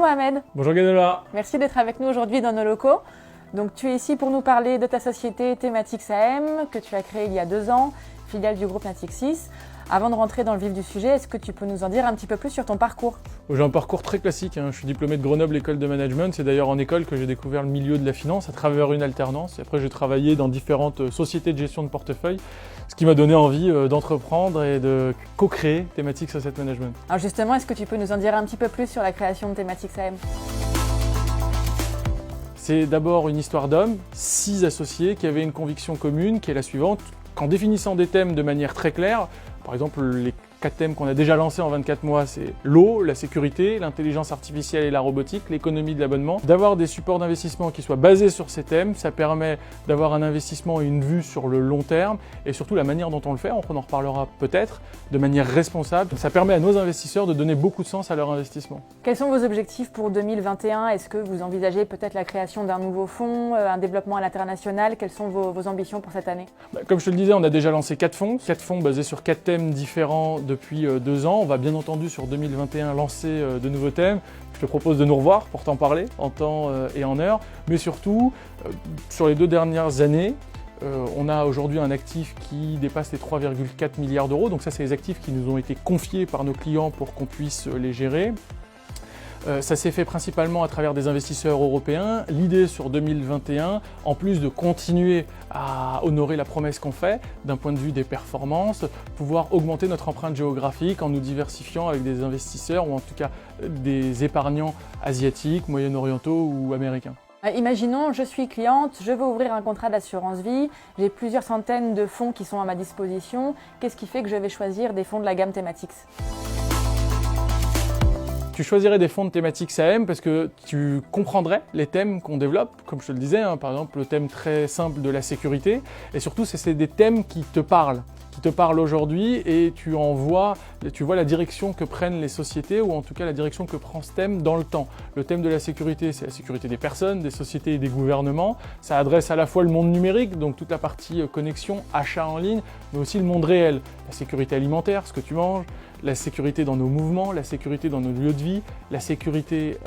Mohamed. Bonjour Ganola. Merci d'être avec nous aujourd'hui dans nos locaux. Donc tu es ici pour nous parler de ta société Tematix AM que tu as créée il y a 2 ans, filiale du groupe Natixis. Avant de rentrer dans le vif du sujet, est-ce que tu peux nous en dire un petit peu plus sur ton parcours? J'ai un parcours très classique, je suis diplômé de Grenoble École de Management. C'est d'ailleurs en école que j'ai découvert le milieu de la finance à travers une alternance. Et après j'ai travaillé dans différentes sociétés de gestion de portefeuille, ce qui m'a donné envie d'entreprendre et de co-créer Tematix Asset Management. Alors justement, est-ce que tu peux nous en dire un petit peu plus sur la création de Tematix AM? C'est d'abord une histoire d'hommes, 6 associés qui avaient une conviction commune qui est la suivante, qu'en définissant des thèmes de manière très claire, par exemple les 4 thèmes qu'on a déjà lancés en 24 mois, c'est l'eau, la sécurité, l'intelligence artificielle et la robotique, l'économie de l'abonnement. D'avoir des supports d'investissement qui soient basés sur ces thèmes, ça permet d'avoir un investissement et une vue sur le long terme et surtout la manière dont on le fait, on en reparlera peut-être, de manière responsable. Ça permet à nos investisseurs de donner beaucoup de sens à leur investissement. Quels sont vos objectifs pour 2021? Est-ce que vous envisagez peut-être la création d'un nouveau fonds, un développement à l'international? Quelles sont vos ambitions pour cette année? Comme je te le disais, on a déjà lancé 4 fonds basés sur 4 thèmes différents depuis 2 ans. On va bien entendu sur 2021 lancer de nouveaux thèmes. Je te propose de nous revoir pour t'en parler en temps et en heure. Mais surtout, sur les 2 dernières années, on a aujourd'hui un actif qui dépasse les 3,4 milliards d'euros. Donc ça, c'est les actifs qui nous ont été confiés par nos clients pour qu'on puisse les gérer. Ça s'est fait principalement à travers des investisseurs européens. L'idée sur 2021, en plus de continuer à honorer la promesse qu'on fait d'un point de vue des performances, pouvoir augmenter notre empreinte géographique en nous diversifiant avec des investisseurs ou en tout cas des épargnants asiatiques, moyen-orientaux ou américains. Imaginons, je suis cliente, je veux ouvrir un contrat d'assurance vie, j'ai plusieurs centaines de fonds qui sont à ma disposition. Qu'est-ce qui fait que je vais choisir des fonds de la gamme Tematix? Tu choisirais des fonds de Tematix AM parce que tu comprendrais les thèmes qu'on développe, comme je te le disais, par exemple le thème très simple de la sécurité, et surtout c'est des thèmes qui te parlent aujourd'hui et tu vois la direction que prennent les sociétés ou en tout cas la direction que prend ce thème dans le temps. Le thème de la sécurité, c'est la sécurité des personnes, des sociétés et des gouvernements. Ça adresse à la fois le monde numérique, donc toute la partie connexion, achat en ligne, mais aussi le monde réel. La sécurité alimentaire, ce que tu manges, la sécurité dans nos mouvements, la sécurité dans nos lieux de vie, la sécurité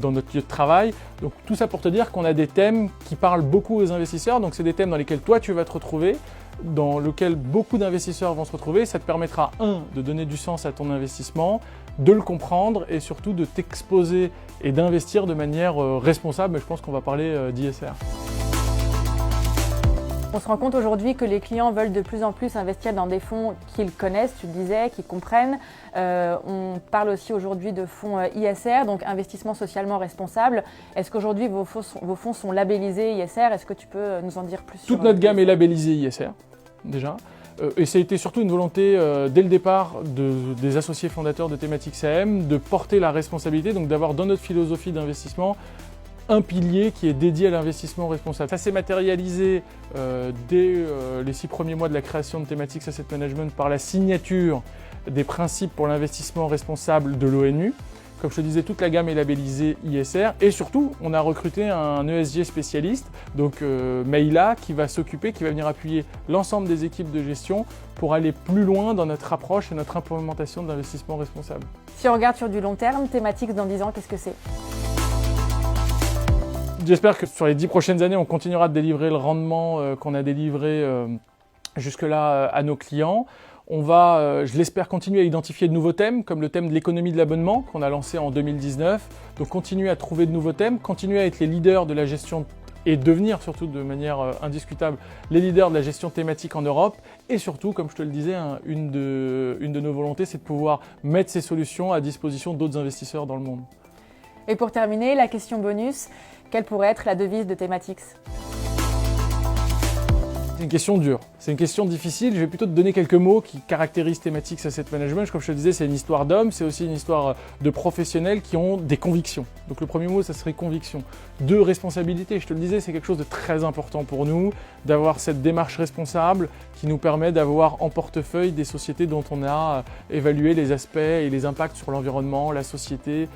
dans notre lieu de travail. Donc tout ça pour te dire qu'on a des thèmes qui parlent beaucoup aux investisseurs. Donc c'est des thèmes dans lesquels toi tu vas te retrouver, dans lesquels beaucoup d'investisseurs vont se retrouver. Ça te permettra, de donner du sens à ton investissement, de le comprendre et surtout de t'exposer et d'investir de manière responsable. Mais je pense qu'on va parler d'ISR. On se rend compte aujourd'hui que les clients veulent de plus en plus investir dans des fonds qu'ils connaissent, tu le disais, qu'ils comprennent. On parle aussi aujourd'hui de fonds ISR, donc investissement socialement responsable. Est-ce qu'aujourd'hui vos fonds sont labellisés ISR? Est-ce que tu peux nous en dire plus? Toute notre gamme est labellisée ISR, déjà. Et ça a été surtout une volonté dès le départ des associés fondateurs de Tematix AM de porter la responsabilité, donc d'avoir dans notre philosophie d'investissement un pilier qui est dédié à l'investissement responsable. Ça s'est matérialisé dès les 6 premiers mois de la création de Tematix Asset Management par la signature des principes pour l'investissement responsable de l'ONU. Comme je te disais, toute la gamme est labellisée ISR et surtout, on a recruté un ESG spécialiste, donc Maïla, qui va venir appuyer l'ensemble des équipes de gestion pour aller plus loin dans notre approche et notre implémentation de l'investissement responsable. Si on regarde sur du long terme, Tematix dans 10 ans, qu'est-ce que c'est? J'espère que sur les 10 prochaines années, on continuera de délivrer le rendement qu'on a délivré jusque-là à nos clients. On va, je l'espère, continuer à identifier de nouveaux thèmes, comme le thème de l'économie de l'abonnement qu'on a lancé en 2019. Donc continuer à trouver de nouveaux thèmes, continuer à être les leaders de la gestion et devenir surtout de manière indiscutable les leaders de la gestion thématique en Europe. Et surtout, comme je te le disais, une de nos volontés, c'est de pouvoir mettre ces solutions à disposition d'autres investisseurs dans le monde. Et pour terminer, la question bonus, quelle pourrait être la devise de Tematix? C'est une question dure, c'est une question difficile. Je vais plutôt te donner quelques mots qui caractérisent Tematix Asset Management. Comme je te le disais, c'est une histoire d'hommes, c'est aussi une histoire de professionnels qui ont des convictions. Donc le premier mot, ça serait conviction. 2, responsabilité. Je te le disais, c'est quelque chose de très important pour nous, d'avoir cette démarche responsable qui nous permet d'avoir en portefeuille des sociétés dont on a évalué les aspects et les impacts sur l'environnement, la société,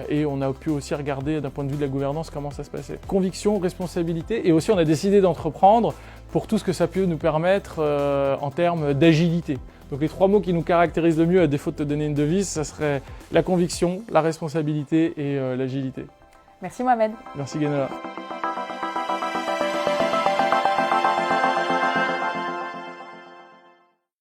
et on a pu aussi regarder d'un point de vue de la gouvernance comment ça se passait. Conviction, responsabilité, et aussi on a décidé d'entreprendre pour tout ce que ça peut nous permettre en termes d'agilité. Donc les 3 mots qui nous caractérisent le mieux, à défaut de te donner une devise, ça serait la conviction, la responsabilité et l'agilité. Merci Mohamed. Merci Guénola.